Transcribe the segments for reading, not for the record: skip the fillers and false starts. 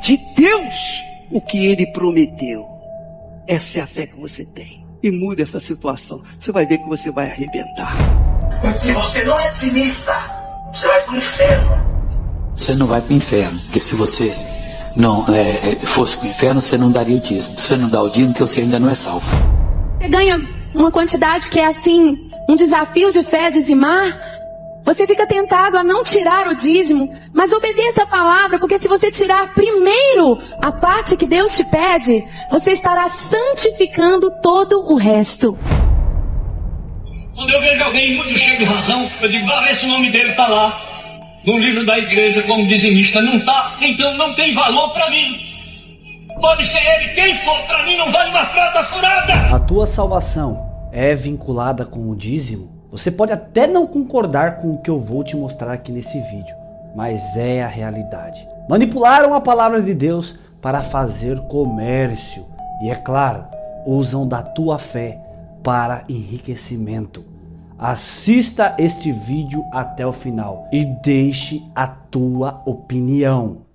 de Deus o que Ele prometeu. Essa é a fé que você tem. E muda essa situação. Você vai ver que você vai arrebentar. Se você não é dizimista, você vai para o inferno. Você não vai para o inferno, porque se você não fosse para o inferno, você não daria o dízimo. Você não dá o dízimo, porque você ainda não é salvo. Você ganha uma quantidade que é assim, um desafio de fé, dizimar. Você fica tentado a não tirar o dízimo, mas obedeça a palavra, porque se você tirar primeiro a parte que Deus te pede, você estará santificando todo o resto. Quando eu vejo alguém muito cheio de razão, eu digo, vai ver se o nome dele está lá no livro da igreja como dizimista. Não está, então não tem valor para mim. Pode ser ele quem for, para mim não vale uma prata furada. A tua salvação é vinculada com o dízimo? Você pode até não concordar com o que eu vou te mostrar aqui nesse vídeo, mas é a realidade. Manipularam a palavra de Deus para fazer comércio e, é claro, usam da tua fé para enriquecimento. Assista este vídeo até o final e deixe a tua opinião.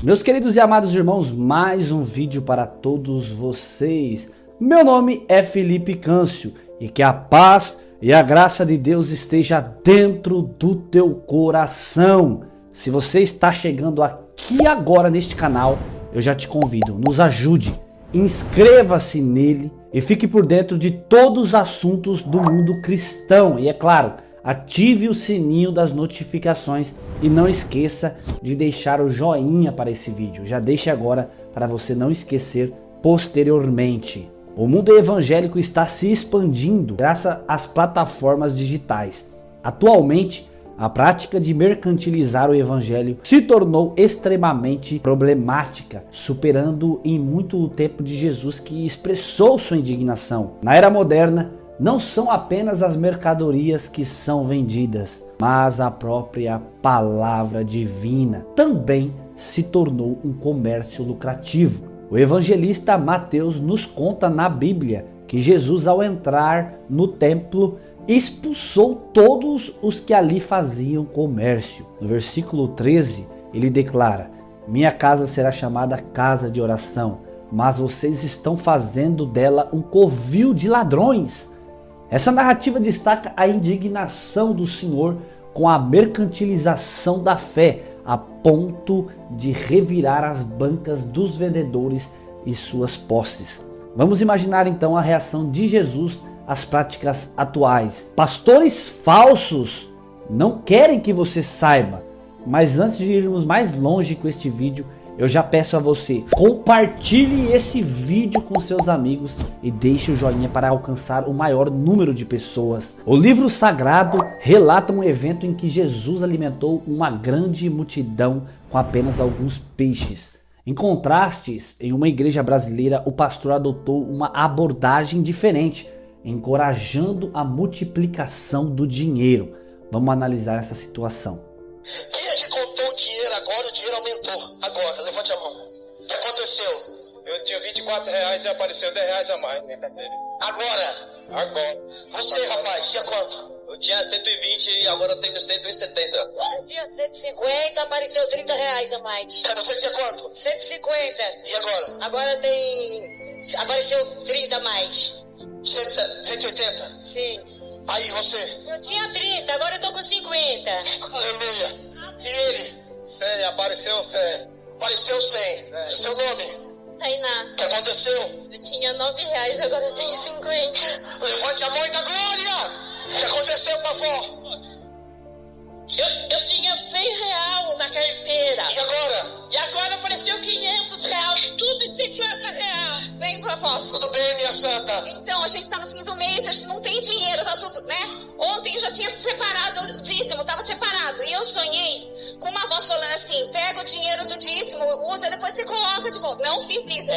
Meus queridos e amados irmãos, mais um vídeo para todos vocês. Meu nome é Felipe Câncio e que a paz e a graça de Deus esteja dentro do teu coração. Se você está chegando aqui agora neste canal, eu já te convido, nos ajude, inscreva-se nele e fique por dentro de todos os assuntos do mundo cristão. E é claro, ative o sininho das notificações e não esqueça de deixar o joinha para esse vídeo. Já deixe agora para você não esquecer posteriormente. O mundo evangélico está se expandindo graças às plataformas digitais. Atualmente, a prática de mercantilizar o evangelho se tornou extremamente problemática, superando em muito o tempo de Jesus, que expressou sua indignação. Na era moderna, não são apenas as mercadorias que são vendidas, mas a própria palavra divina também se tornou um comércio lucrativo. O evangelista Mateus nos conta na Bíblia que Jesus, ao entrar no templo, expulsou todos os que ali faziam comércio. No versículo 13, ele declara: minha casa será chamada casa de oração, mas vocês estão fazendo dela um covil de ladrões. Essa narrativa destaca a indignação do Senhor com a mercantilização da fé, a ponto de revirar as bancas dos vendedores e suas posses. Vamos imaginar então a reação de Jesus às práticas atuais. Pastores falsos não querem que você saiba, mas antes de irmos mais longe com este vídeo, eu já peço a você, compartilhe esse vídeo com seus amigos e deixe o joinha para alcançar o maior número de pessoas. O livro sagrado relata um evento em que Jesus alimentou uma grande multidão com apenas alguns peixes. Em contrastes, em uma igreja brasileira, o pastor adotou uma abordagem diferente, encorajando a multiplicação do dinheiro. Vamos analisar essa situação. Quem é que contou o dinheiro agora? O dinheiro aumentou. Agora, levante a mão. O que aconteceu? Eu tinha R$24 e apareceu R$10 a mais. Agora. Você, rapaz, tinha quanto? Eu tinha 120 e agora eu tenho 170. Eu tinha 150, apareceu R$30 a mais. Você tinha quanto? 150. E agora? Agora apareceu 30 a mais. 180? Sim. Aí você? Eu tinha 30, agora eu tô com 50. Aleluia. E ele? 100, apareceu 100. Apareceu 100. E seu nome? Tainá. O que aconteceu? Eu tinha R$9, agora eu tenho 50. Levante a mão e dá glória! O que aconteceu, pavó? Eu tinha R$100 na carteira. E agora? E agora apareceu R$500, tudo em R$50. Bem, propósito. Tudo bem, minha santa? Então, a gente tá no fim do mês, a gente não tem dinheiro, tá tudo, né? Ontem eu já tinha separado o dízimo, tava separado. E eu sonhei com uma voz falando assim: pega o dinheiro do dízimo, usa, depois você coloca de volta. Não fiz isso.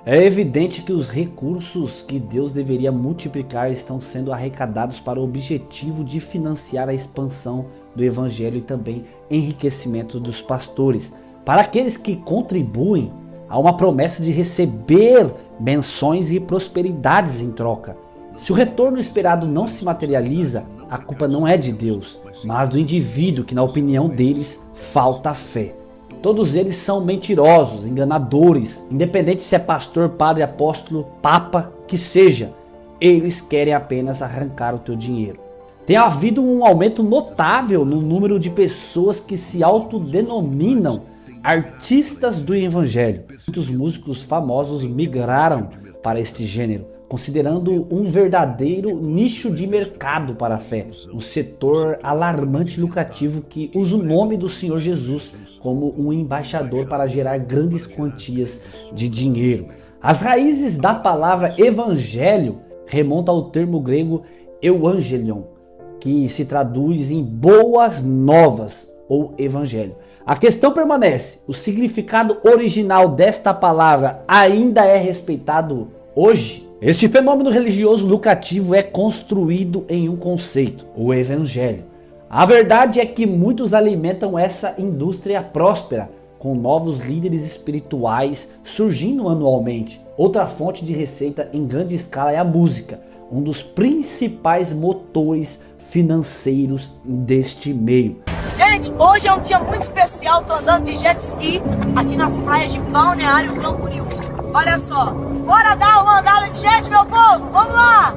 É evidente que os recursos que Deus deveria multiplicar estão sendo arrecadados para o objetivo de financiar a expansão do evangelho e também enriquecimento dos pastores. Para aqueles que contribuem, há uma promessa de receber bênçãos e prosperidades em troca. Se o retorno esperado não se materializa, a culpa não é de Deus, mas do indivíduo que, na opinião deles, falta fé. Todos eles são mentirosos, enganadores, independente se é pastor, padre, apóstolo, papa, que seja. Eles querem apenas arrancar o teu dinheiro. Tem havido um aumento notável no número de pessoas que se autodenominam artistas do evangelho. Muitos músicos famosos migraram para este gênero, considerando um verdadeiro nicho de mercado para a fé, um setor alarmante e lucrativo que usa o nome do Senhor Jesus como um embaixador para gerar grandes quantias de dinheiro. As raízes da palavra evangelho remontam ao termo grego euangelion, que se traduz em boas novas ou evangelho. A questão permanece: o significado original desta palavra ainda é respeitado hoje? Este fenômeno religioso lucrativo é construído em um conceito, o evangelho. A verdade é que muitos alimentam essa indústria próspera, com novos líderes espirituais surgindo anualmente. Outra fonte de receita em grande escala é a música, um dos principais motores financeiros deste meio. Gente, hoje é um dia muito especial, tô andando de jet ski aqui nas praias de Balneário Camboriú. Olha só, bora dar uma andada de jet, meu povo, vamos lá!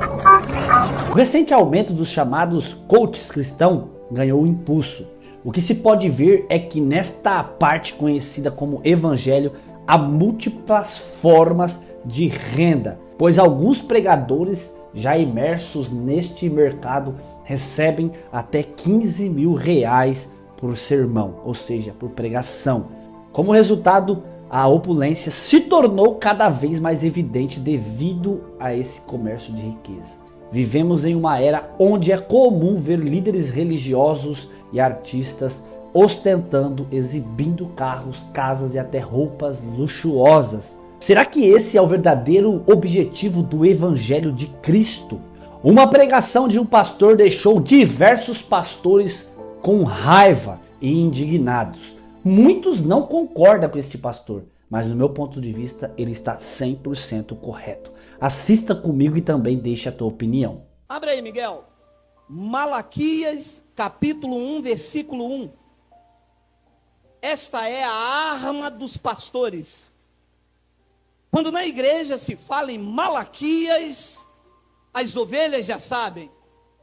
O recente aumento dos chamados coaches cristãos ganhou impulso. O que se pode ver é que nesta parte conhecida como evangelho há múltiplas formas de renda, pois alguns pregadores já imersos neste mercado recebem até 15 mil reais por sermão, ou seja, por pregação. Como resultado, a opulência se tornou cada vez mais evidente devido a esse comércio de riqueza. Vivemos em uma era onde é comum ver líderes religiosos e artistas ostentando, exibindo carros, casas e até roupas luxuosas. Será que esse é o verdadeiro objetivo do Evangelho de Cristo? Uma pregação de um pastor deixou diversos pastores com raiva e indignados. Muitos não concordam com este pastor, mas no meu ponto de vista ele está 100% correto. Assista comigo e também deixe a tua opinião. Abre aí, Miguel. Malaquias, capítulo 1, versículo 1. Esta é a arma dos pastores. Quando na igreja se fala em Malaquias, as ovelhas já sabem,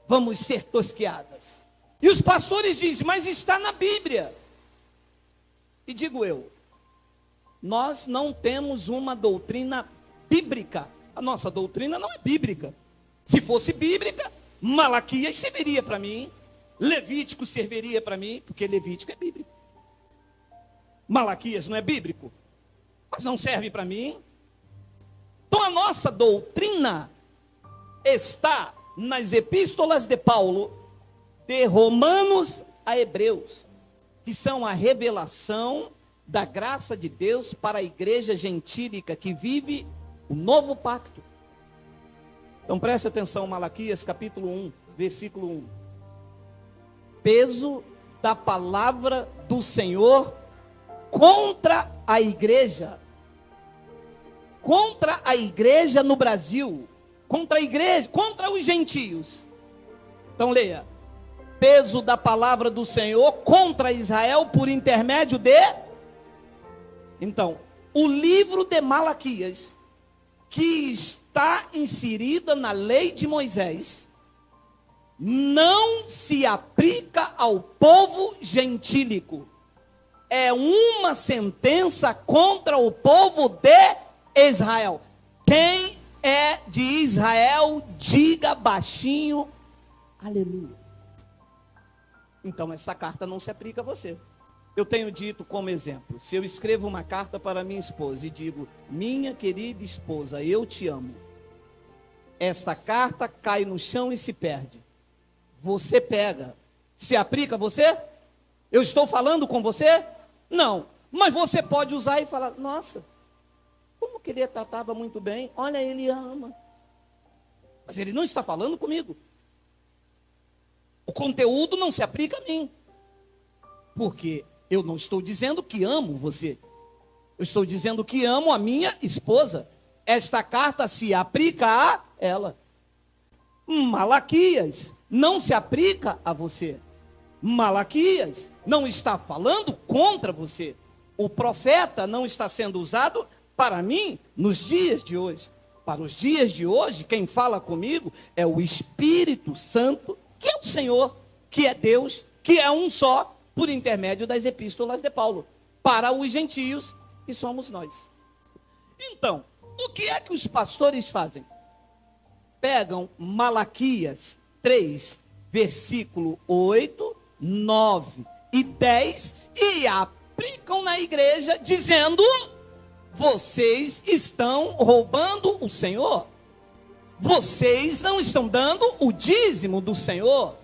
vamos ser tosqueadas. E os pastores dizem, mas está na Bíblia. E digo eu, nós não temos uma doutrina bíblica. A nossa doutrina não é bíblica. Se fosse bíblica, Malaquias serviria para mim, Levítico serviria para mim, porque Levítico é bíblico. Malaquias não é bíblico, mas não serve para mim. Então a nossa doutrina está nas epístolas de Paulo, de Romanos a Hebreus, que são a revelação da graça de Deus para a igreja gentílica que vive o novo pacto. Então preste atenção, Malaquias capítulo 1, versículo 1. Peso da palavra do Senhor contra a igreja no Brasil, contra a igreja, contra os gentios. Então leia. Peso da palavra do Senhor contra Israel por intermédio de... Então, o livro de Malaquias, que está inserida na lei de Moisés, não se aplica ao povo gentílico. É uma sentença contra o povo de Israel. Quem é de Israel, diga baixinho, aleluia. Então essa carta não se aplica a você. Eu tenho dito como exemplo, se eu escrevo uma carta para minha esposa e digo, minha querida esposa, eu te amo. Esta carta cai no chão e se perde. Você pega. Se aplica a você? Eu estou falando com você? Não. Mas você pode usar e falar, nossa, como que ele tratava muito bem, olha, ele ama. Mas ele não está falando comigo. O conteúdo não se aplica a mim. Porque eu não estou dizendo que amo você. Eu estou dizendo que amo a minha esposa. Esta carta se aplica a ela. Malaquias não se aplica a você. Malaquias não está falando contra você. O profeta não está sendo usado para mim nos dias de hoje. Para os dias de hoje, quem fala comigo é o Espírito Santo, que é o Senhor, que é Deus, que é um só, por intermédio das epístolas de Paulo, para os gentios, que somos nós. Então, o que é que os pastores fazem? Pegam Malaquias 3, versículo 8, 9 e 10 e aplicam na igreja dizendo: vocês estão roubando o Senhor. Vocês não estão dando o dízimo do Senhor.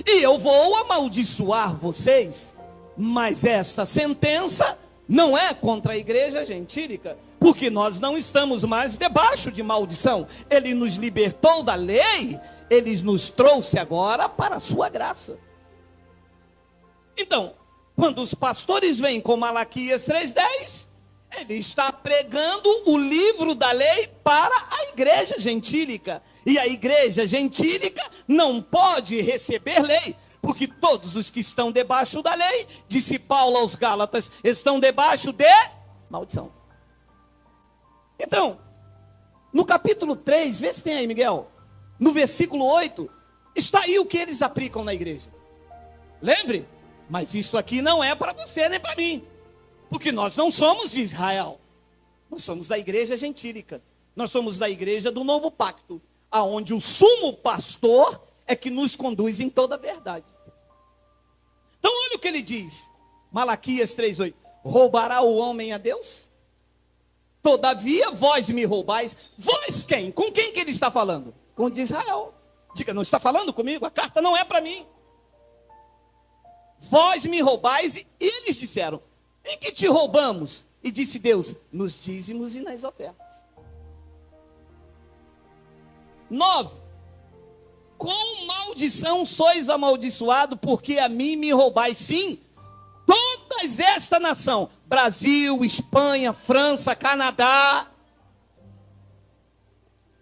E eu vou amaldiçoar vocês. Mas esta sentença não é contra a igreja gentílica, porque nós não estamos mais debaixo de maldição. Ele nos libertou da lei, ele nos trouxe agora para a sua graça. Então, quando os pastores vêm com Malaquias 3:10, ele está pregando o livro da lei para a igreja gentílica. E a igreja gentílica não pode receber lei, porque todos os que estão debaixo da lei, disse Paulo aos Gálatas, estão debaixo de maldição. Então, no capítulo 3, vê se tem aí, Miguel, no versículo 8, está aí o que eles aplicam na igreja. Lembre, mas isso aqui não é para você nem para mim, porque nós não somos de Israel, nós somos da igreja gentílica, nós somos da igreja do novo pacto, aonde o sumo pastor é que nos conduz em toda a verdade. Então olha o que ele diz, Malaquias 3:8, roubará o homem a Deus? Todavia vós me roubais. Vós quem? Com quem que ele está falando? Com o de Israel. Diga, não está falando comigo? A carta não é para mim. Vós me roubais. E eles disseram, em que te roubamos? E disse Deus, nos dízimos e nas ofertas. 9. Com maldição sois amaldiçoado, porque a mim me roubais. Sim, todas esta nação, Brasil, Espanha, França, Canadá,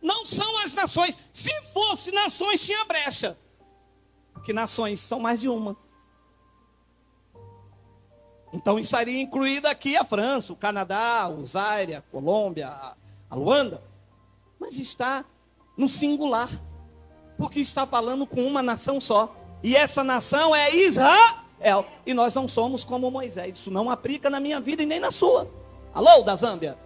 não são as nações. Se fosse nações, tinha brecha, porque nações são mais de uma. Então estaria incluída aqui a França, o Canadá, o Zaire, a Colômbia, a Luanda, mas está no singular, porque está falando com uma nação só, e essa nação é Israel, e nós não somos como Moisés. Isso não aplica na minha vida e nem na sua. Alô, da Zâmbia?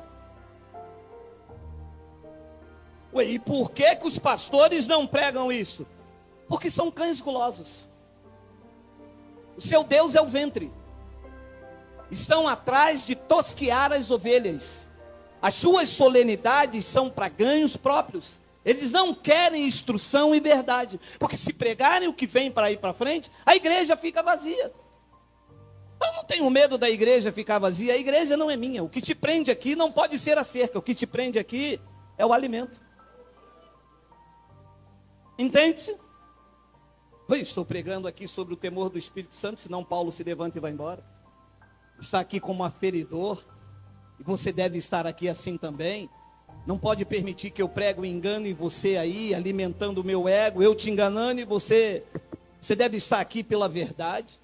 Ué, e por que que os pastores não pregam isso? Porque são cães gulosos. O seu Deus é o ventre. Estão atrás de tosquear as ovelhas. As suas solenidades são para ganhos próprios. Eles não querem instrução e verdade, porque se pregarem o que vem para ir para frente, a igreja fica vazia. Eu não tenho medo da igreja ficar vazia. A igreja não é minha. O que te prende aqui não pode ser a cerca. O que te prende aqui é o alimento. Entende-se? Eu estou pregando aqui sobre o temor do Espírito Santo, senão Paulo se levanta e vai embora. Está aqui como aferidor, e você deve estar aqui assim também. Não pode permitir que eu pregue o engano em você aí, alimentando o meu ego, eu te enganando, e você deve estar aqui pela verdade.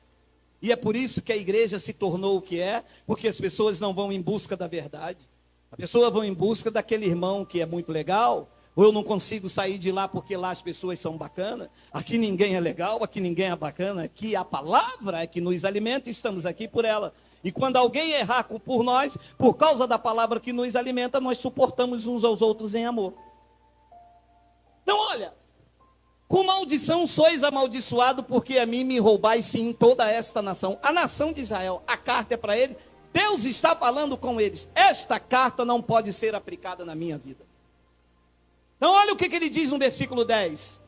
E é por isso que a igreja se tornou o que é, porque as pessoas não vão em busca da verdade. As pessoas vão em busca daquele irmão que é muito legal, ou eu não consigo sair de lá porque lá as pessoas são bacanas. Aqui ninguém é legal, aqui ninguém é bacana, aqui a palavra é que nos alimenta e estamos aqui por ela. E quando alguém errar por nós, por causa da palavra que nos alimenta, nós suportamos uns aos outros em amor. Então olha, com maldição sois amaldiçoado, porque a mim me roubais sim toda esta nação. A nação de Israel, a carta é para ele, Deus está falando com eles. Esta carta não pode ser aplicada na minha vida. Então olha o que ele diz no versículo 10.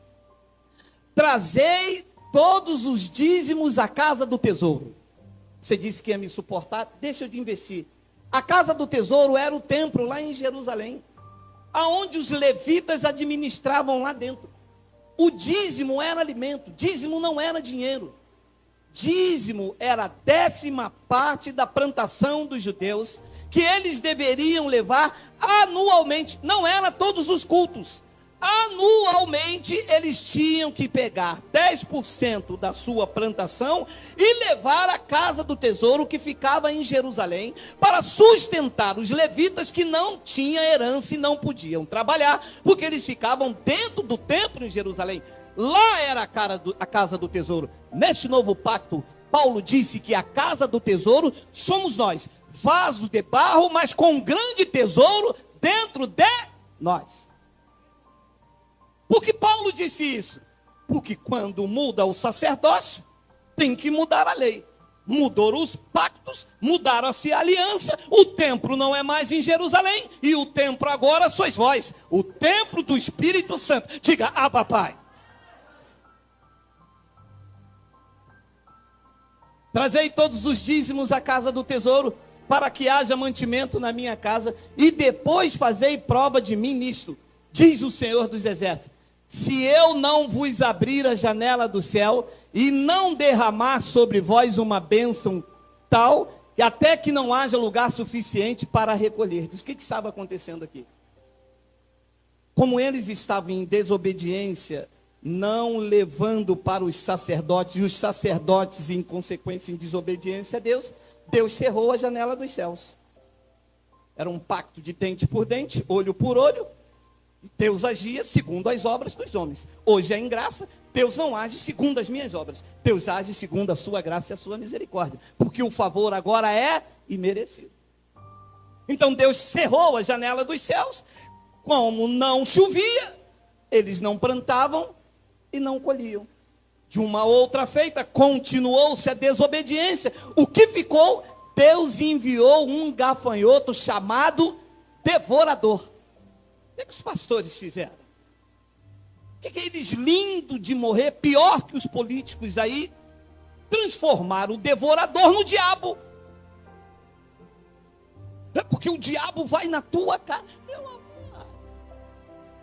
Trazei todos os dízimos à casa do tesouro. Você disse que ia me suportar, deixa eu te investir. A casa do tesouro era o templo lá em Jerusalém, aonde os levitas administravam lá dentro. O dízimo era alimento, dízimo não era dinheiro. Dízimo era a 10ª parte da plantação dos judeus, que eles deveriam levar anualmente. Não era todos os cultos, Anualmente eles tinham que pegar 10% da sua plantação e levar à casa do tesouro que ficava em Jerusalém para sustentar os levitas que não tinham herança e não podiam trabalhar, porque eles ficavam dentro do templo em Jerusalém. Lá era a casa do tesouro. Neste novo pacto, Paulo disse que a casa do tesouro somos nós, vaso de barro, mas com um grande tesouro dentro de nós. Por que Paulo disse isso? Porque quando muda o sacerdócio, tem que mudar a lei. Mudaram os pactos, mudaram-se a aliança, o templo não é mais em Jerusalém, e o templo agora sois vós, o templo do Espírito Santo. Diga, Abba, Pai. Trazei todos os dízimos à casa do tesouro, para que haja mantimento na minha casa, e depois fazei prova de mim nisto, diz o Senhor dos Exércitos. Se eu não vos abrir a janela do céu e não derramar sobre vós uma bênção tal, e até que não haja lugar suficiente para recolher. O que estava acontecendo aqui? Como eles estavam em desobediência, não levando para os sacerdotes, e os sacerdotes em consequência em desobediência a Deus, Deus cerrou a janela dos céus. Era um pacto de dente por dente, olho por olho. Deus agia segundo as obras dos homens. Hoje é em graça, Deus não age segundo as minhas obras. Deus age segundo a sua graça e a sua misericórdia. Porque o favor agora é imerecido. Então Deus cerrou a janela dos céus. Como não chovia, eles não plantavam e não colhiam. De uma outra feita, continuou-se a desobediência. O que ficou? Deus enviou um gafanhoto chamado devorador. O que os pastores fizeram? O que eles, lindo de morrer, pior que os políticos aí, transformaram o devorador no diabo. É porque o diabo vai na tua casa. Meu amor,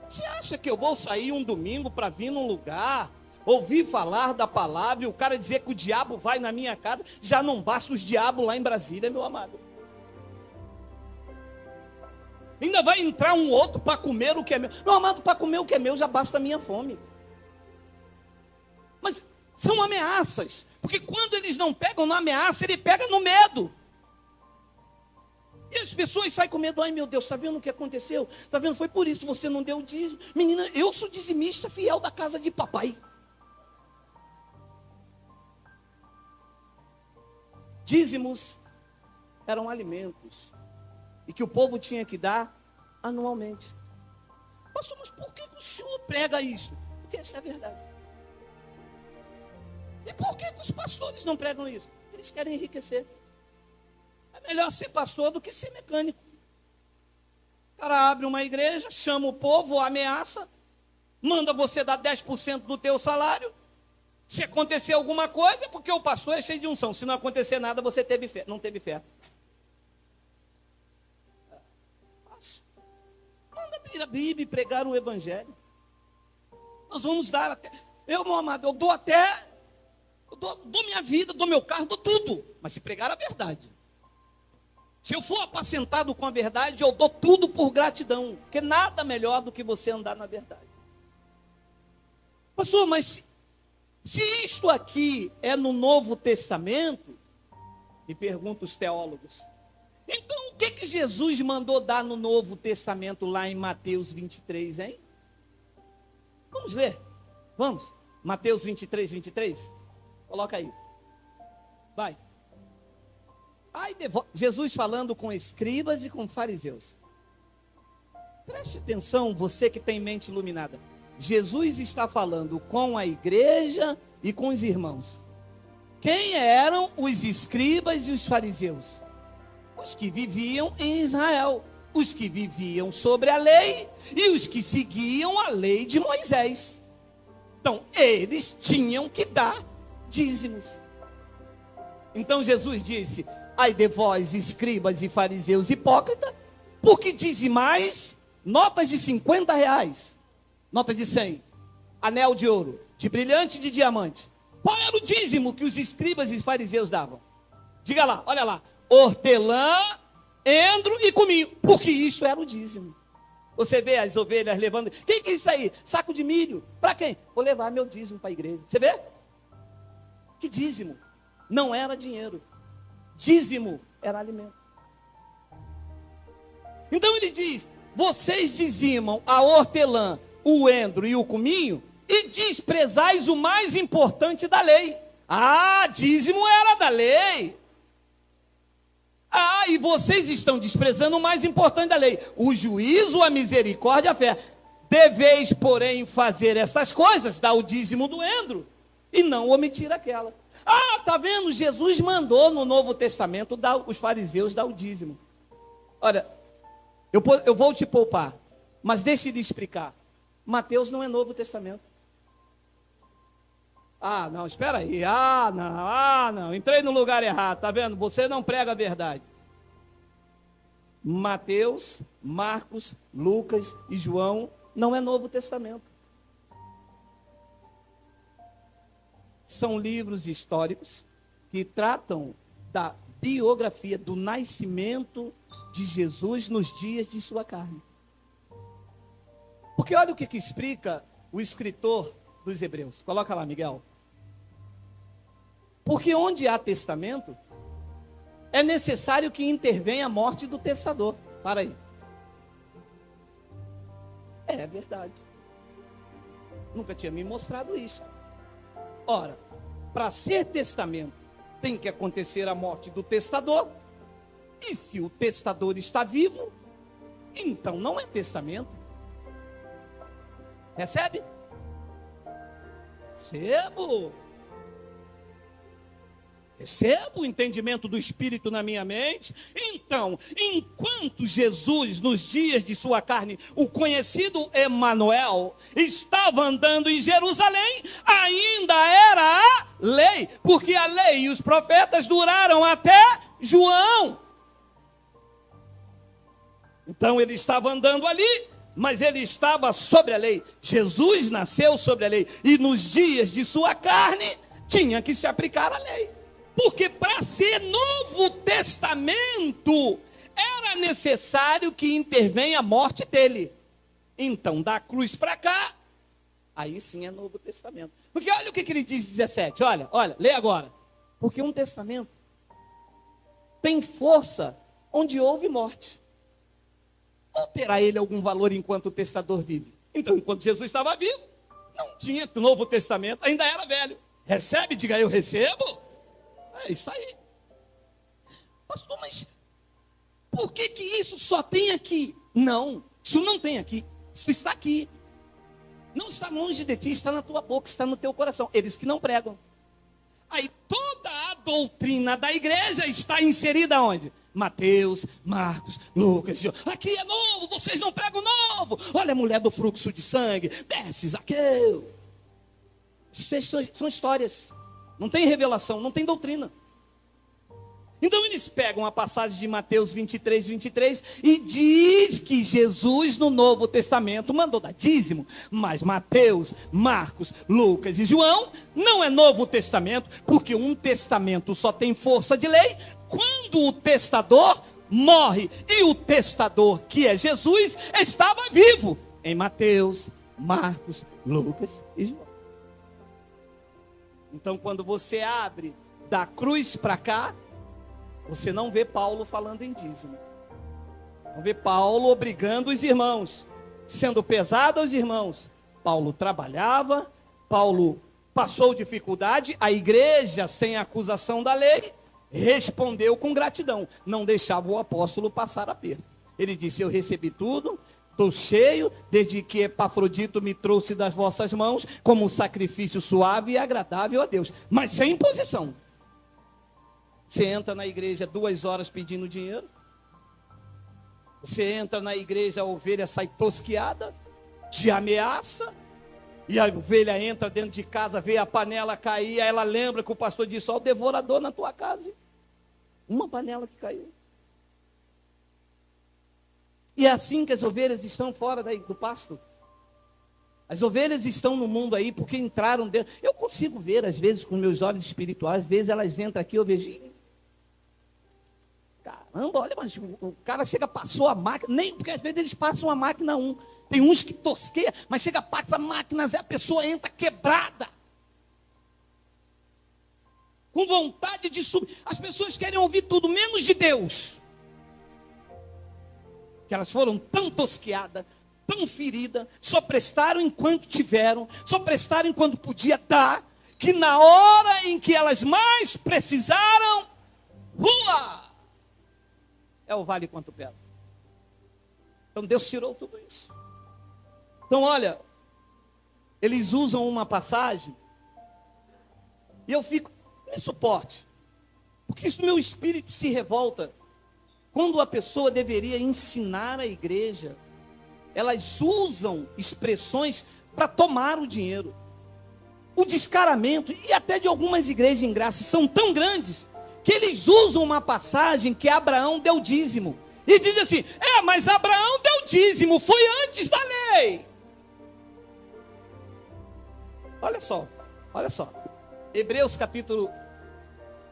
você acha que eu vou sair um domingo para vir num lugar, ouvir falar da palavra, e o cara dizer que o diabo vai na minha casa? Já não basta os diabos lá em Brasília, meu amado. Ainda vai entrar um outro para comer o que é meu. Meu amado, para comer o que é meu já basta a minha fome. Mas são ameaças. Porque quando eles não pegam na ameaça, ele pega no medo. E as pessoas saem com medo. Ai meu Deus, está vendo o que aconteceu? Está vendo? Foi por isso que você não deu o dízimo. Menina, eu sou dizimista fiel da casa de papai. Dízimos eram alimentos. E que o povo tinha que dar anualmente. Pastor, mas por que o senhor prega isso? Porque essa é a verdade. E por que os pastores não pregam isso? Eles querem enriquecer. É melhor ser pastor do que ser mecânico. O cara abre uma igreja, chama o povo, ameaça, manda você dar 10% do teu salário. Se acontecer alguma coisa, é porque o pastor é cheio de unção. Se não acontecer nada, você teve fé. Não teve fé. Manda abrir a Bíblia e pregar o Evangelho. Nós vamos dar até. Eu, meu amado, eu dou até. Eu dou minha vida, dou meu carro, dou tudo. Mas se pregar a verdade. Se eu for apacentado com a verdade, eu dou tudo por gratidão. Porque nada melhor do que você andar na verdade. Pastor, mas se isto aqui é no Novo Testamento, me perguntam os teólogos. Então, o que Jesus mandou dar no Novo Testamento, lá em Mateus 23, hein? Vamos ler? Vamos? Mateus 23, 23? Coloca aí. Vai. Jesus falando com escribas e com fariseus. Preste atenção, você que tem mente iluminada. Jesus está falando com a igreja e com os irmãos. Quem eram os escribas e os fariseus? Os que viviam em Israel, os que viviam sobre a lei e os que seguiam a lei de Moisés. Então, eles tinham que dar dízimos. Então Jesus disse: ai de vós, escribas e fariseus hipócritas, porque dizimais notas de 50 reais, nota de 100, anel de ouro, de brilhante e de diamante. Qual era o dízimo que os escribas e fariseus davam? Diga lá, olha lá. Hortelã, endro e cominho, porque isso era o dízimo. Você vê as ovelhas levando. Quem que é isso aí? Saco de milho. Para quem? Vou levar meu dízimo para a igreja. Você vê? Que dízimo? Não era dinheiro. Dízimo era alimento. Então ele diz: vocês dizimam a hortelã, o endro e o cominho, e desprezais o mais importante da lei. Ah, dízimo era da lei. Ah, e vocês estão desprezando o mais importante da lei: o juízo, a misericórdia, a fé. Deveis, porém, fazer essas coisas, dar o dízimo do endro, e não omitir aquela. Ah, tá vendo? Jesus mandou no Novo Testamento os fariseus dar o dízimo. Olha, eu vou te poupar, mas deixe de explicar. Mateus não é Novo Testamento. Ah, não, espera aí. Ah, não, entrei no lugar errado, tá vendo? Você não prega a verdade. Mateus, Marcos, Lucas e João não é Novo Testamento. São livros históricos que tratam da biografia do nascimento de Jesus nos dias de sua carne. Porque olha o que explica o escritor dos Hebreus. Coloca lá, Miguel. Porque onde há testamento, é necessário que intervenha a morte do testador. Para aí. É verdade. Nunca tinha me mostrado isso. Ora, para ser testamento, tem que acontecer a morte do testador. E se o testador está vivo, então não é testamento. Recebe? Recebo o entendimento do Espírito na minha mente. Então, enquanto Jesus, nos dias de sua carne, o conhecido Emanuel, estava andando em Jerusalém, ainda era a lei, porque a lei e os profetas duraram até João. Então ele estava andando ali, mas ele estava sobre a lei. Jesus nasceu sobre a lei, e nos dias de sua carne tinha que se aplicar a lei. Porque para ser Novo Testamento, era necessário que intervenha a morte dele. Então, da cruz para cá, aí sim é Novo Testamento. Porque olha o que ele diz, 17, olha, lê agora. Porque um testamento tem força onde houve morte. Ou terá ele algum valor enquanto o testador vive? Então, enquanto Jesus estava vivo, não tinha Novo Testamento, ainda era velho. Recebe, diga eu recebo. É isso aí. Pastor, mas por que isso só tem aqui? Não, isso não tem aqui. Isso está aqui. Não está longe de ti, está na tua boca, está no teu coração. Eles que não pregam. Aí toda a doutrina da igreja está inserida onde? Mateus, Marcos, Lucas, João. Aqui é novo, vocês não pregam novo. Olha a mulher do fluxo de sangue, desce Zaqueu. Isso são histórias. Não tem revelação, não tem doutrina. Então eles pegam a passagem de Mateus 23, 23 e diz que Jesus no Novo Testamento mandou dar dízimo. Mas Mateus, Marcos, Lucas e João não é Novo Testamento, porque um testamento só tem força de lei quando o testador morre. E o testador, que é Jesus, estava vivo em Mateus, Marcos, Lucas e João. Então, quando você abre da cruz para cá, você não vê Paulo falando em dízimo. Não vê Paulo obrigando os irmãos, sendo pesado aos irmãos. Paulo trabalhava, Paulo passou dificuldade, a igreja, sem acusação da lei, respondeu com gratidão. Não deixava o apóstolo passar aperto. Ele disse: eu recebi tudo, estou cheio, desde que Epafrodito me trouxe das vossas mãos, como um sacrifício suave e agradável a Deus. Mas sem imposição. Você entra na igreja 2 horas pedindo dinheiro. Você entra na igreja, a ovelha sai tosquiada, te ameaça. E a ovelha entra dentro de casa, vê a panela cair, aí ela lembra que o pastor disse: ó, o devorador na tua casa. Uma panela que caiu. E é assim que as ovelhas estão fora do pasto. As ovelhas estão no mundo aí porque entraram dentro. Eu consigo ver, às vezes, com meus olhos espirituais, às vezes elas entram aqui, eu vejo. Cara, Caramba, olha, mas o cara chega, passou a máquina, nem, porque às vezes eles passam a máquina tem uns que tosqueiam, mas chega, passa a máquina, a pessoa entra quebrada, com vontade de subir. As pessoas querem ouvir tudo, menos de Deus, que elas foram tão tosqueadas, tão feridas, só prestaram enquanto tiveram, só prestaram enquanto podia dar, que na hora em que elas mais precisaram, é o vale quanto pesa. Então Deus tirou tudo isso. Então olha, eles usam uma passagem, e eu fico, me suporte, porque isso meu espírito se revolta, quando a pessoa deveria ensinar a igreja, elas usam expressões para tomar o dinheiro. O descaramento, e até de algumas igrejas em graça, são tão grandes, que eles usam uma passagem que Abraão deu dízimo. E diz assim, mas Abraão deu dízimo, foi antes da lei. Olha só. Hebreus capítulo...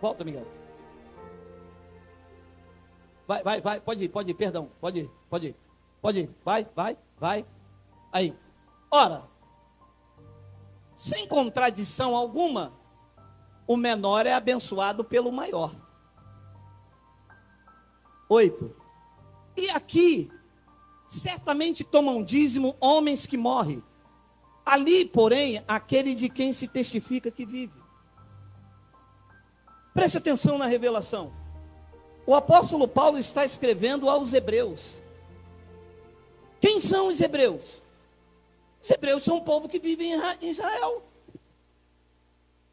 Volta, Miguel. Vai, pode ir, perdão, pode ir, vai. Aí, ora, sem contradição alguma, o menor é abençoado pelo maior. 8. E aqui, certamente tomam dízimo homens que morrem. Ali, porém, aquele de quem se testifica que vive. Preste atenção na revelação. O apóstolo Paulo está escrevendo aos hebreus. Quem são os hebreus? Os hebreus são um povo que vive em Israel.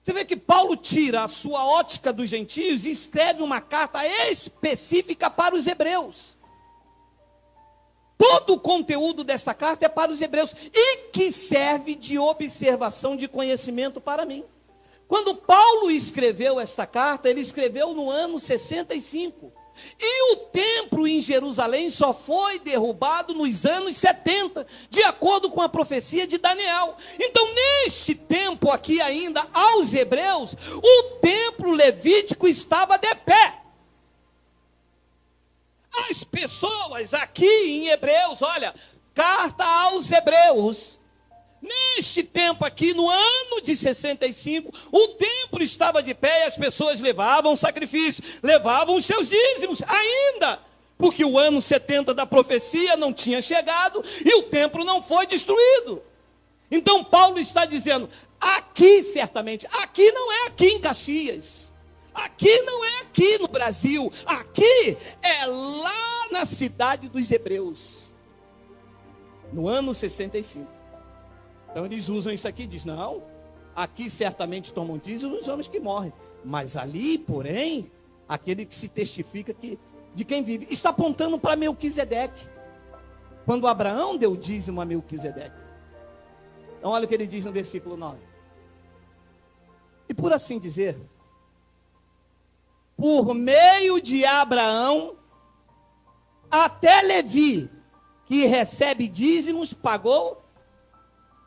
Você vê que Paulo tira a sua ótica dos gentios e escreve uma carta específica para os hebreus. Todo o conteúdo desta carta é para os hebreus e que serve de observação, de conhecimento para mim. Quando Paulo escreveu esta carta, ele escreveu no ano 65. E o templo em Jerusalém só foi derrubado nos anos 70, de acordo com a profecia de Daniel. Então, neste tempo aqui ainda, aos hebreus, o templo levítico estava de pé. As pessoas aqui em Hebreus, olha, carta aos hebreus, neste tempo aqui, no ano de 65, o templo estava de pé e as pessoas levavam sacrifício, levavam os seus dízimos ainda, porque o ano 70 da profecia não tinha chegado e o templo não foi destruído. Então Paulo está dizendo, aqui certamente, aqui não é aqui em Caxias, aqui não é aqui no Brasil, aqui é lá na cidade dos hebreus, no ano 65. Então eles usam isso aqui e dizem, não, aqui certamente tomam dízimo os homens que morrem. Mas ali, porém, aquele que se testifica que, de quem vive. Está apontando para Melquisedeque. Quando Abraão deu dízimo a Melquisedeque. Então olha o que ele diz no versículo 9. E por assim dizer, por meio de Abraão, até Levi, que recebe dízimos, pagou.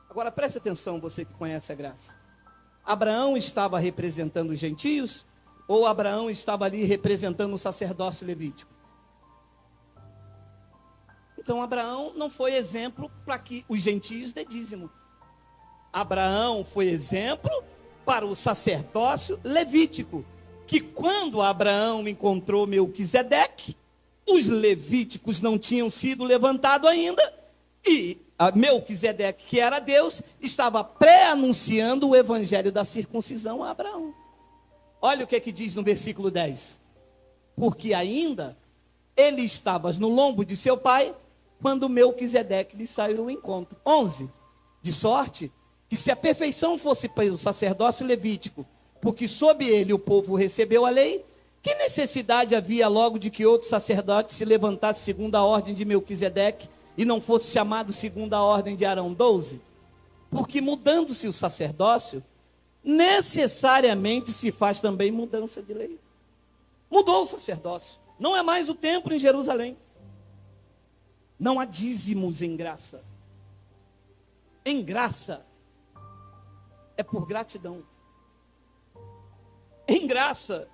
Agora preste atenção, você que conhece a graça. Abraão estava representando os gentios ou Abraão estava ali representando o sacerdócio levítico? Então Abraão não foi exemplo para que os gentios dê dízimo. Abraão foi exemplo para o sacerdócio levítico, que quando Abraão encontrou Melquisedeque, os levíticos não tinham sido levantados ainda e Melquisedeque, que era Deus, estava pré-anunciando o evangelho da circuncisão a Abraão. Olha o que diz no versículo 10. Porque ainda ele estava no lombo de seu pai, quando Melquisedeque lhe saiu ao encontro. 11. De sorte que se a perfeição fosse pelo sacerdócio levítico, porque sob ele o povo recebeu a lei, que necessidade havia logo de que outro sacerdote se levantasse segundo a ordem de Melquisedeque, e não fosse chamado segundo a ordem de Arão? 12. Porque mudando-se o sacerdócio, necessariamente se faz também mudança de lei. Mudou o sacerdócio. Não é mais o templo em Jerusalém. Não há dízimos em graça. Em graça é por gratidão. Em graça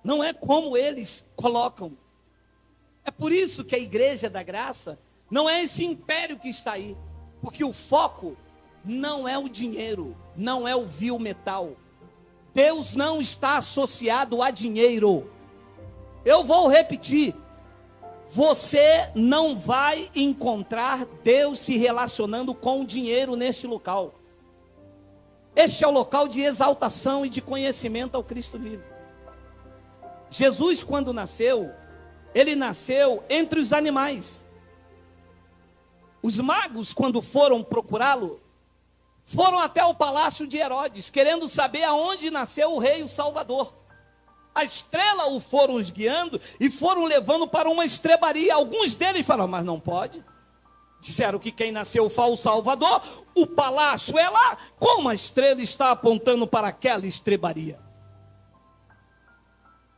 não é como eles colocam. É por isso que a igreja da graça não é esse império que está aí. Porque o foco não é o dinheiro, não é o vil metal. Deus não está associado a dinheiro. Eu vou repetir. Você não vai encontrar Deus se relacionando com o dinheiro neste local. Este é o local de exaltação e de conhecimento ao Cristo vivo. Jesus, quando nasceu, ele nasceu entre os animais. Os magos, quando foram procurá-lo, foram até o palácio de Herodes, querendo saber aonde nasceu o rei, o Salvador. A estrela o foram os guiando e foram levando para uma estrebaria. Alguns deles falaram, mas não pode. Disseram que quem nasceu foi o Salvador, o palácio é lá. Como a estrela está apontando para aquela estrebaria?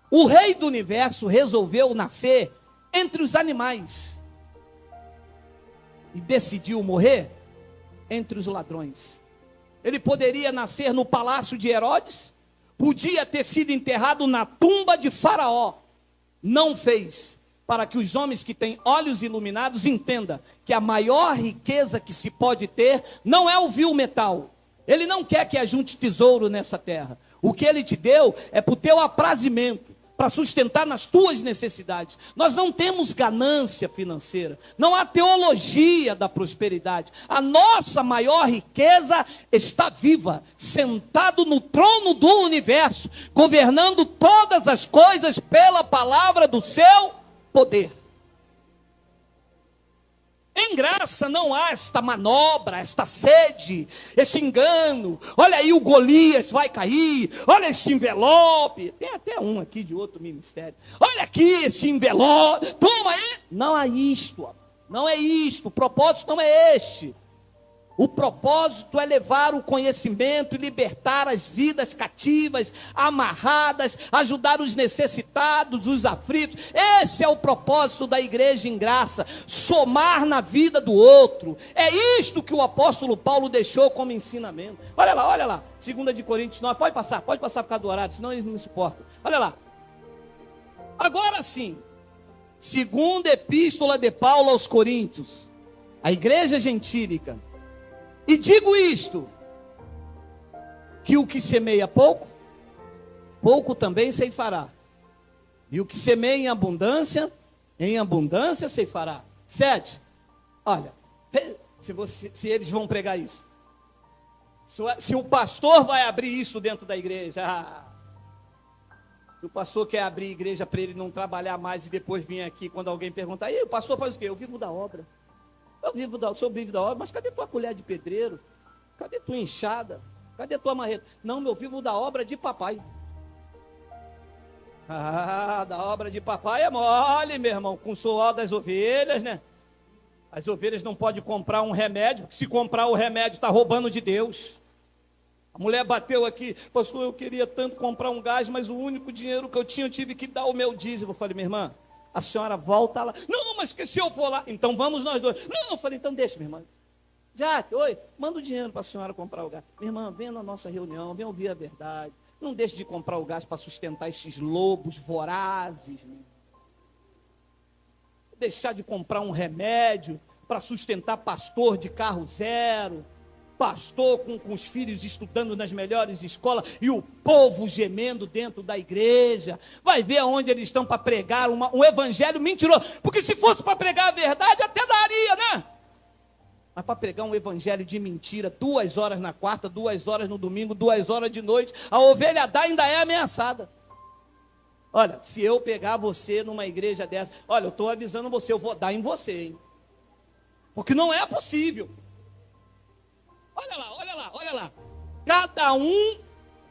O rei do universo resolveu nascer entre os animais. E decidiu morrer entre os ladrões. Ele poderia nascer no palácio de Herodes, podia ter sido enterrado na tumba de Faraó. Não fez, para que os homens que têm olhos iluminados entendam que a maior riqueza que se pode ter não é o vil metal. Ele não quer que ajunte tesouro nessa terra. O que ele te deu é para o teu aprazimento, para sustentar nas tuas necessidades. Nós não temos ganância financeira, não há teologia da prosperidade. A nossa maior riqueza está viva, sentado no trono do universo, governando todas as coisas pela palavra do seu poder. Em graça não há esta manobra, esta sede, esse engano. Olha aí, o Golias vai cair. Olha esse envelope. Tem até um aqui de outro ministério. Olha aqui esse envelope. Toma aí. Não é isto. Não é isto. O propósito não é este. O propósito é levar o conhecimento e libertar as vidas cativas, amarradas, ajudar os necessitados, os aflitos. Esse é o propósito da igreja em graça, somar na vida do outro. É isto que o apóstolo Paulo deixou como ensinamento. Olha lá, 2 Coríntios 9, pode passar por causa do horário, senão eles não me suportam. Olha lá. Agora sim, segunda epístola de Paulo aos Coríntios, a igreja gentílica. E digo isto, que o que semeia pouco, pouco também ceifará. E o que semeia em abundância ceifará. 7. Olha, se eles vão pregar isso. Se o pastor vai abrir isso dentro da igreja. Se o pastor quer abrir a igreja para ele não trabalhar mais e depois vir aqui quando alguém perguntar, e o pastor faz o quê? Eu vivo da obra. Sou vivo da obra, mas cadê tua colher de pedreiro? Cadê tua enxada? Cadê tua marreta? Não, meu, vivo da obra de papai. Da obra de papai é mole, meu irmão, com o suor das ovelhas, né? As ovelhas não podem comprar um remédio, porque se comprar o remédio está roubando de Deus. A mulher bateu aqui, pastor, eu queria tanto comprar um gás, mas o único dinheiro que eu tinha, eu tive que dar o meu dízimo. Eu falei, minha irmã, a senhora volta lá. Não, mas que se eu for lá, então vamos nós dois. Não, eu falei, então deixa, minha irmã. Jaque, oi, manda o dinheiro para a senhora comprar o gás. Minha irmã, venha na nossa reunião, venha ouvir a verdade. Não deixe de comprar o gás para sustentar esses lobos vorazes. Deixar de comprar um remédio para sustentar pastor de carro zero. Pastor com os filhos estudando nas melhores escolas e o povo gemendo dentro da igreja. Vai ver aonde eles estão para pregar um evangelho mentiroso. Porque se fosse para pregar a verdade, até daria, né? Mas para pregar um evangelho de mentira, 2 horas na quarta, 2 horas no domingo, 2 horas de noite, a ovelha dá ainda é ameaçada. Olha, se eu pegar você numa igreja dessa, olha, eu estou avisando você, eu vou dar em você, hein? Porque não é possível. Olha lá. Cada um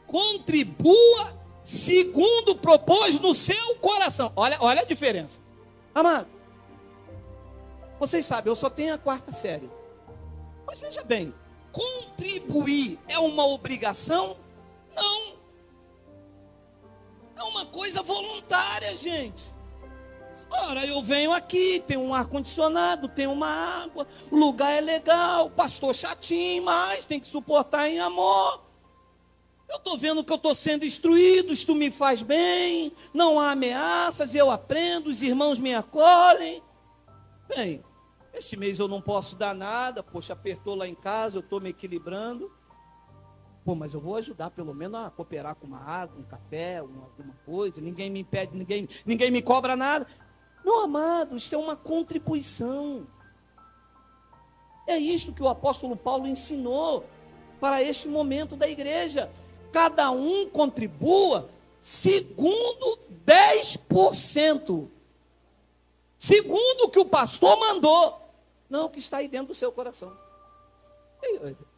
contribua segundo propôs no seu coração. Olha a diferença. Amado, vocês sabem, eu só tenho a 4ª série. Mas veja bem, contribuir é uma obrigação? Não. É uma coisa voluntária, gente. Ora, eu venho aqui, tem um ar-condicionado, tem uma água, o lugar é legal, pastor chatinho, mas tem que suportar em amor. Eu estou vendo que eu estou sendo instruído, isto me faz bem, não há ameaças, eu aprendo, os irmãos me acolhem. Bem, esse mês eu não posso dar nada, poxa, apertou lá em casa, eu estou me equilibrando. Pô, mas eu vou ajudar pelo menos a cooperar com uma água, um café, alguma coisa, ninguém me impede, ninguém me cobra nada. Meu amado, isso é uma contribuição. É isto que o apóstolo Paulo ensinou para este momento da igreja. Cada um contribua segundo 10%. Segundo o que o pastor mandou. Não o que está aí dentro do seu coração.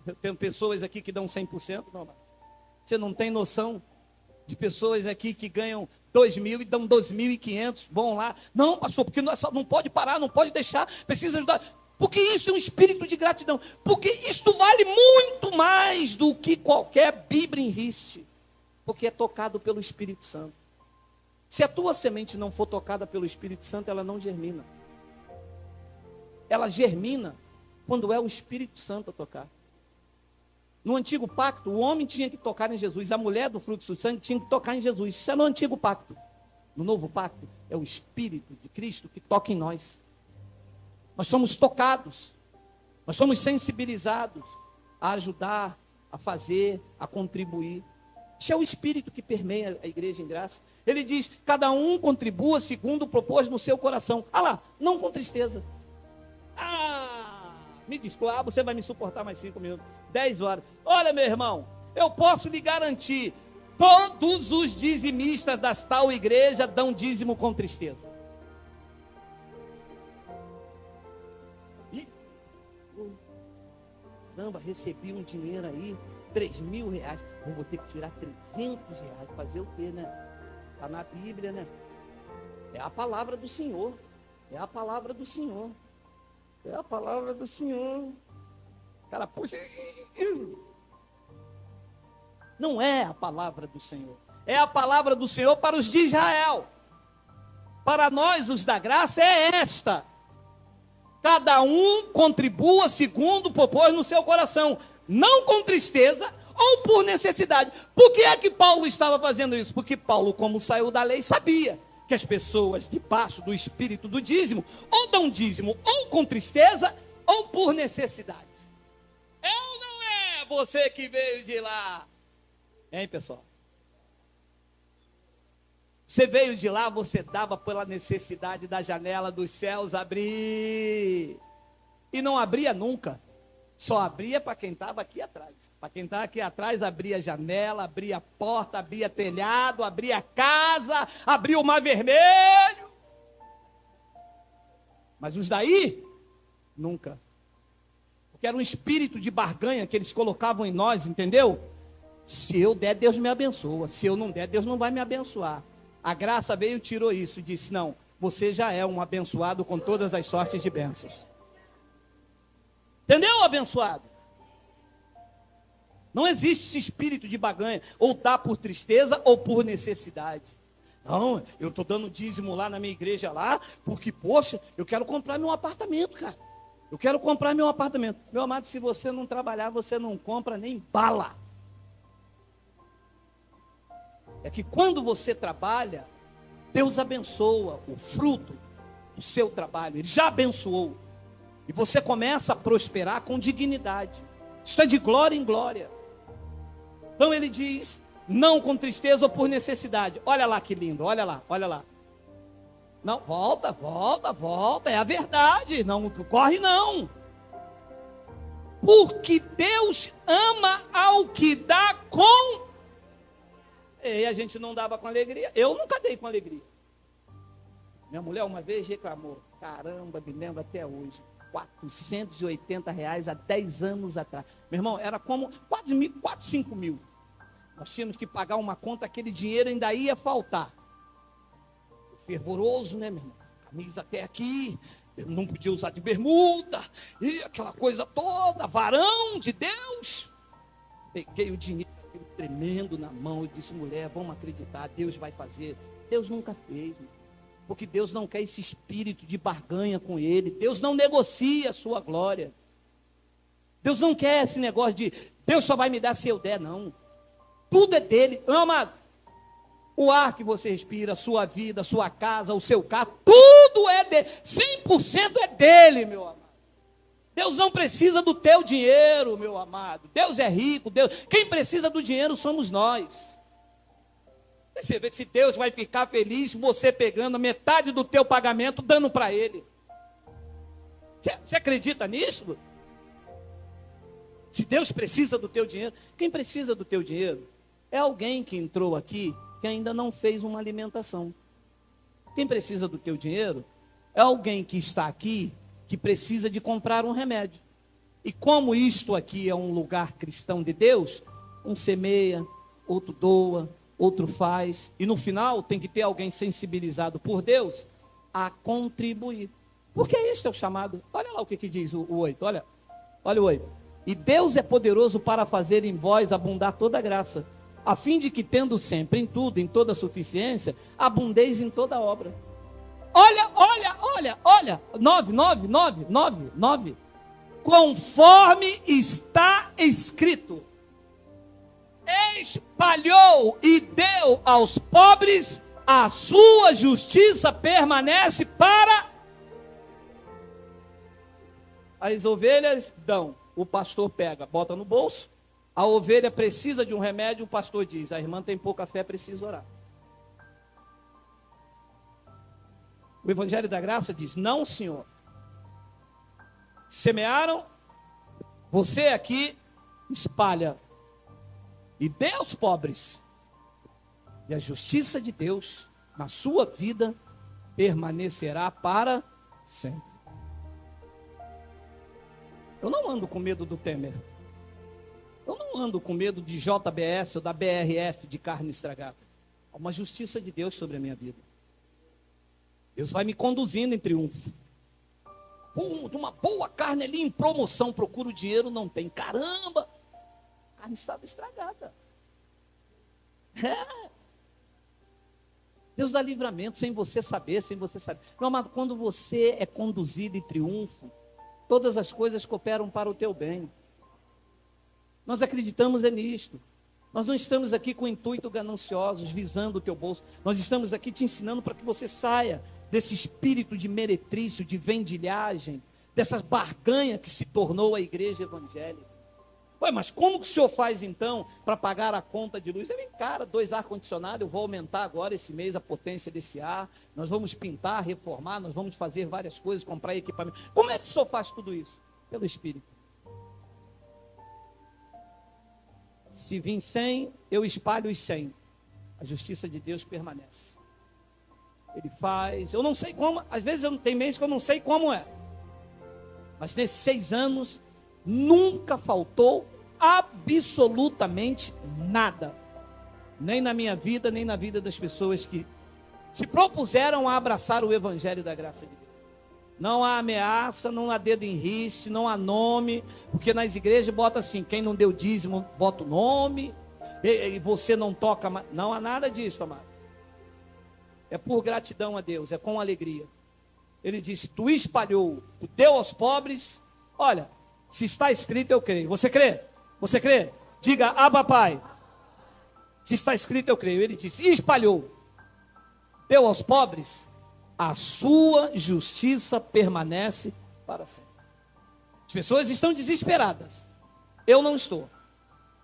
Eu tenho pessoas aqui que dão 100%. Não, você não tem noção de pessoas aqui que ganham 2.000 e dão 2.500. Vão lá. Não, pastor, porque não pode parar, não pode deixar. Precisa ajudar. Porque isso é um espírito de gratidão. Porque isto vale muito mais do que qualquer Bíblia em riste. Porque é tocado pelo Espírito Santo. Se a tua semente não for tocada pelo Espírito Santo, ela não germina. Ela germina quando é o Espírito Santo a tocar. No antigo pacto, o homem tinha que tocar em Jesus. A mulher do fluxo do sangue tinha que tocar em Jesus. Isso é no antigo pacto. No novo pacto, é o Espírito de Cristo que toca em nós. Nós somos tocados, nós somos sensibilizados a ajudar, a fazer, a contribuir. Isso é o Espírito que permeia a igreja em graça. Ele diz, cada um contribua segundo propôs no seu coração. Ah lá, não com tristeza. Me desculpa, você vai me suportar mais 5 minutos, 10 horas. Olha, meu irmão, eu posso lhe garantir, todos os dizimistas das tal igreja dão dízimo com tristeza. Caramba, recebi um dinheiro aí, 3.000 reais. Eu vou ter que tirar 300 reais. Fazer o quê, né? Está na Bíblia, né? É a palavra do Senhor. É a palavra do Senhor. É a palavra do Senhor. Cara, puxa. Não é a palavra do Senhor. É a palavra do Senhor para os de Israel. Para nós, os da graça, é esta. Cada um contribua segundo propôs no seu coração, não com tristeza ou por necessidade. Por que é que Paulo estava fazendo isso? Porque Paulo, como saiu da lei, sabia que as pessoas debaixo do espírito do dízimo, ou dão dízimo ou com tristeza, ou por necessidade. É ou não é você que veio de lá? Hein, pessoal? Você veio de lá, você dava pela necessidade da janela dos céus abrir. E não abria nunca. Só abria para quem estava aqui atrás. Para quem estava aqui atrás, abria janela, abria porta, abria telhado, abria casa, abria o mar vermelho. Mas os daí, nunca. Porque era um espírito de barganha que eles colocavam em nós, entendeu? Se eu der, Deus me abençoa. Se eu não der, Deus não vai me abençoar. A graça veio e tirou isso e disse, não, você já é um abençoado com todas as sortes de bênçãos. Entendeu, abençoado? Não existe esse espírito de barganha, ou dá por tristeza ou por necessidade. Não, eu estou dando dízimo lá na minha igreja lá, porque, poxa, eu quero comprar meu apartamento, cara. Eu quero comprar meu apartamento. Meu amado, se você não trabalhar, você não compra nem bala. É que quando você trabalha, Deus abençoa o fruto do seu trabalho. Ele já abençoou. E você começa a prosperar com dignidade. Isso é de glória em glória. Então ele diz, não com tristeza ou por necessidade. Olha lá que lindo, olha lá, olha lá. Não, volta, é a verdade. Não corre não. Porque Deus ama ao que dá com... E a gente não dava com alegria. Eu nunca dei com alegria. Minha mulher uma vez reclamou. Caramba, me lembro até hoje. R$480 há 10 anos atrás. Meu irmão, era como quase 5 mil. Nós tínhamos que pagar uma conta, aquele dinheiro ainda ia faltar. Fervoroso, né, meu irmão? Camisa até aqui, eu não podia usar de bermuda, e aquela coisa toda, varão de Deus. Peguei o dinheiro, aquele tremendo na mão, e disse, mulher, vamos acreditar, Deus vai fazer. Deus nunca fez, porque Deus não quer esse espírito de barganha com Ele. Deus não negocia a sua glória. Deus não quer esse negócio de, Deus só vai me dar se eu der, não. Tudo é dele. Meu amado, o ar que você respira, a sua vida, a sua casa, o seu carro, tudo é dele. 100% é dele, meu amado. Deus não precisa do teu dinheiro, meu amado. Deus é rico. Quem precisa do dinheiro somos nós. Você vê se Deus vai ficar feliz você pegando metade do teu pagamento, dando para Ele. Você acredita nisso? Se Deus precisa do teu dinheiro, quem precisa do teu dinheiro é alguém que entrou aqui que ainda não fez uma alimentação. Quem precisa do teu dinheiro é alguém que está aqui que precisa de comprar um remédio. E como isto aqui é um lugar cristão de Deus, um semeia, outro doa, outro faz, e no final tem que ter alguém sensibilizado por Deus a contribuir. Porque este é o chamado. Olha lá o que diz o 8, olha o 8. E Deus é poderoso para fazer em vós abundar toda a graça, a fim de que, tendo sempre em tudo, em toda suficiência, abundeis em toda obra. Olha, 9. Conforme está escrito, espalhou e deu aos pobres, a sua justiça permanece para... As ovelhas dão, o pastor pega, bota no bolso. A ovelha precisa de um remédio, o pastor diz, a irmã tem pouca fé, precisa orar. O Evangelho da Graça diz, não, senhor. Semearam, você aqui espalha e dê aos pobres. E a justiça de Deus na sua vida permanecerá para sempre. Eu não ando com medo do Temer. Eu não ando com medo de JBS ou da BRF de carne estragada. Há uma justiça de Deus sobre a minha vida. Deus vai me conduzindo em triunfo. De uma boa carne ali em promoção, procuro dinheiro, não tem. Caramba, a carne estava estragada. Deus dá livramento sem você saber, Meu amado, quando você é conduzido em triunfo, todas as coisas cooperam para o teu bem. Nós acreditamos nisto. Nós não estamos aqui com intuito gananciosos, visando o teu bolso. Nós estamos aqui te ensinando para que você saia desse espírito de meretrício, de vendilhagem, dessas barganhas que se tornou a igreja evangélica. Ué, mas como que o senhor faz então para pagar a conta de luz? Vem, cara, 2 ar-condicionado, eu vou aumentar agora esse mês a potência desse ar, nós vamos pintar, reformar, nós vamos fazer várias coisas, comprar equipamento. Como é que o senhor faz tudo isso? Pelo Espírito. Se vir 100, eu espalho os 100. A justiça de Deus permanece. Ele faz, eu não sei como, às vezes tem mês que eu não sei como é. Mas nesses 6 anos, nunca faltou absolutamente nada. Nem na minha vida, nem na vida das pessoas que se propuseram a abraçar o Evangelho da Graça de Deus. Não há ameaça, não há dedo em riste, não há nome, porque nas igrejas bota assim, quem não deu dízimo, bota o nome, e você não toca mais. Não há nada disso, amado. É por gratidão a Deus, é com alegria. Ele disse, tu espalhou, tu deu aos pobres. Olha, se está escrito, eu creio. Você crê? Você crê? Diga, Abba, Pai. Se está escrito, eu creio. Ele disse, espalhou, deu aos pobres, a sua justiça permanece para sempre. As pessoas estão desesperadas. Eu não estou.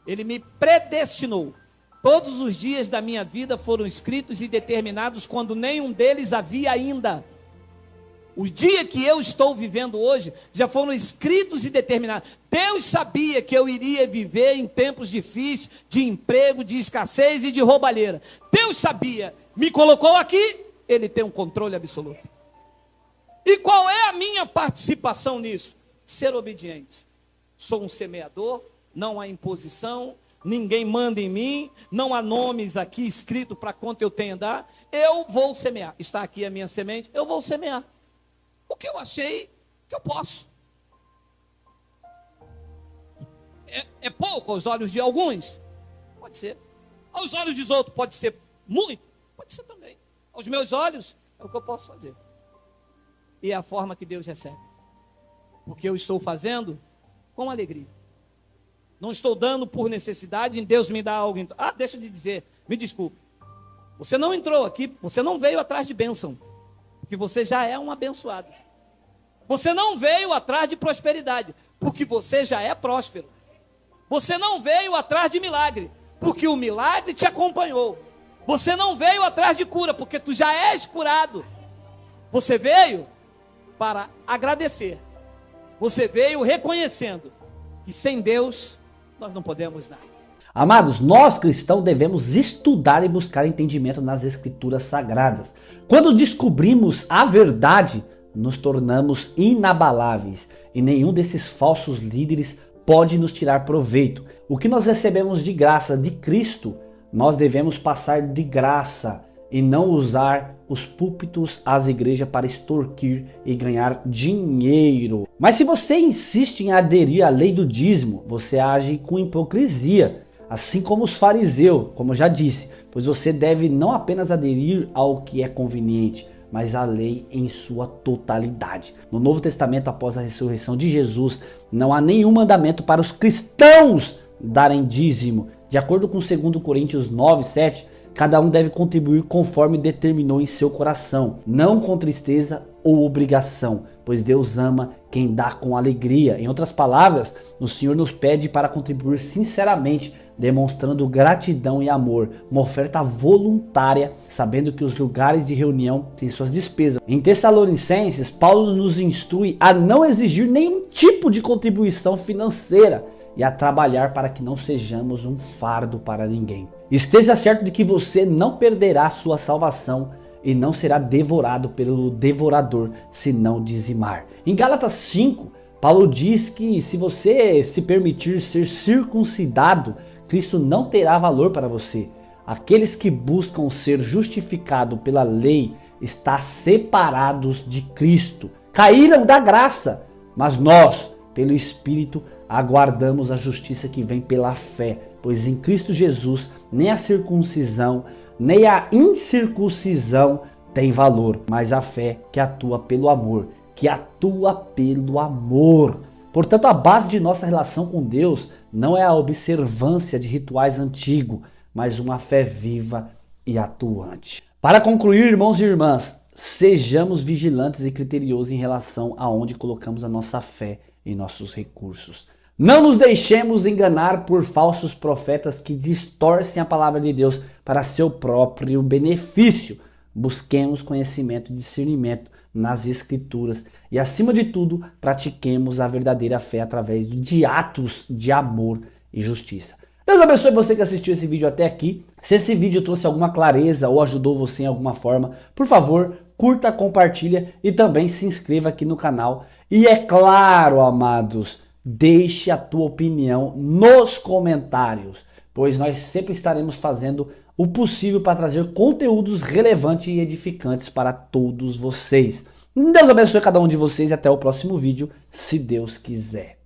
Ele me predestinou. Todos os dias da minha vida foram escritos e determinados quando nenhum deles havia ainda. O dia que eu estou vivendo hoje já foram escritos e determinados. Deus sabia que eu iria viver em tempos difíceis, de emprego, de escassez e de roubalheira. Deus sabia, me colocou aqui, Ele tem um controle absoluto. E qual é a minha participação nisso? Ser obediente. Sou um semeador, não há imposição, ninguém manda em mim, não há nomes aqui escritos para quanto eu tenho a dar. Eu vou semear. Está aqui a minha semente, eu vou semear. O que eu achei que eu posso. É pouco aos olhos de alguns? Pode ser. Aos olhos dos outros pode ser muito? Pode ser também. Aos meus olhos é o que eu posso fazer. E é a forma que Deus recebe. Porque eu estou fazendo com alegria. Não estou dando por necessidade, em Deus me dá algo. Deixa de dizer, me desculpe. Você não entrou aqui, você não veio atrás de bênção, porque você já é um abençoado. Você não veio atrás de prosperidade, porque você já é próspero. Você não veio atrás de milagre, porque o milagre te acompanhou. Você não veio atrás de cura, porque tu já és curado. Você veio para agradecer. Você veio reconhecendo que sem Deus nós não podemos nada. Amados, nós cristãos devemos estudar e buscar entendimento nas escrituras sagradas. Quando descobrimos a verdade, nos tornamos inabaláveis e nenhum desses falsos líderes pode nos tirar proveito. O que nós recebemos de graça de Cristo, nós devemos passar de graça e não usar os púlpitos, as igrejas para extorquir e ganhar dinheiro. Mas se você insiste em aderir à lei do dízimo, você age com hipocrisia, assim como os fariseus, como já disse, pois você deve não apenas aderir ao que é conveniente, mas a lei em sua totalidade. No Novo Testamento, após a ressurreição de Jesus, não há nenhum mandamento para os cristãos darem dízimo. De acordo com 2 Coríntios 9:7, cada um deve contribuir conforme determinou em seu coração, não com tristeza ou obrigação, pois Deus ama quem dá com alegria. Em outras palavras, o Senhor nos pede para contribuir sinceramente, demonstrando gratidão e amor, uma oferta voluntária, sabendo que os lugares de reunião têm suas despesas. Em Tessalonicenses, Paulo nos instrui a não exigir nenhum tipo de contribuição financeira e a trabalhar para que não sejamos um fardo para ninguém. Esteja certo de que você não perderá sua salvação e não será devorado pelo devorador se não dizimar. Em Gálatas 5, Paulo diz que se você se permitir ser circuncidado, Cristo não terá valor para você. Aqueles que buscam ser justificados pela lei estão separados de Cristo. Caíram da graça, mas nós, pelo Espírito, aguardamos a justiça que vem pela fé, pois em Cristo Jesus nem a circuncisão, nem a incircuncisão tem valor, mas a fé que atua pelo amor, Portanto, a base de nossa relação com Deus não é a observância de rituais antigos, mas uma fé viva e atuante. Para concluir, irmãos e irmãs, sejamos vigilantes e criteriosos em relação a onde colocamos a nossa fé e nossos recursos. Não nos deixemos enganar por falsos profetas que distorcem a palavra de Deus para seu próprio benefício. Busquemos conhecimento e discernimento nas escrituras e, acima de tudo, pratiquemos a verdadeira fé através de atos de amor e justiça. Deus abençoe você que assistiu esse vídeo até aqui. Se esse vídeo trouxe alguma clareza ou ajudou você em alguma forma, por favor, curta, compartilha e também se inscreva aqui no canal. E é claro, amados, deixe a tua opinião nos comentários, pois nós sempre estaremos fazendo o possível para trazer conteúdos relevantes e edificantes para todos vocês. Deus abençoe cada um de vocês e até o próximo vídeo, se Deus quiser.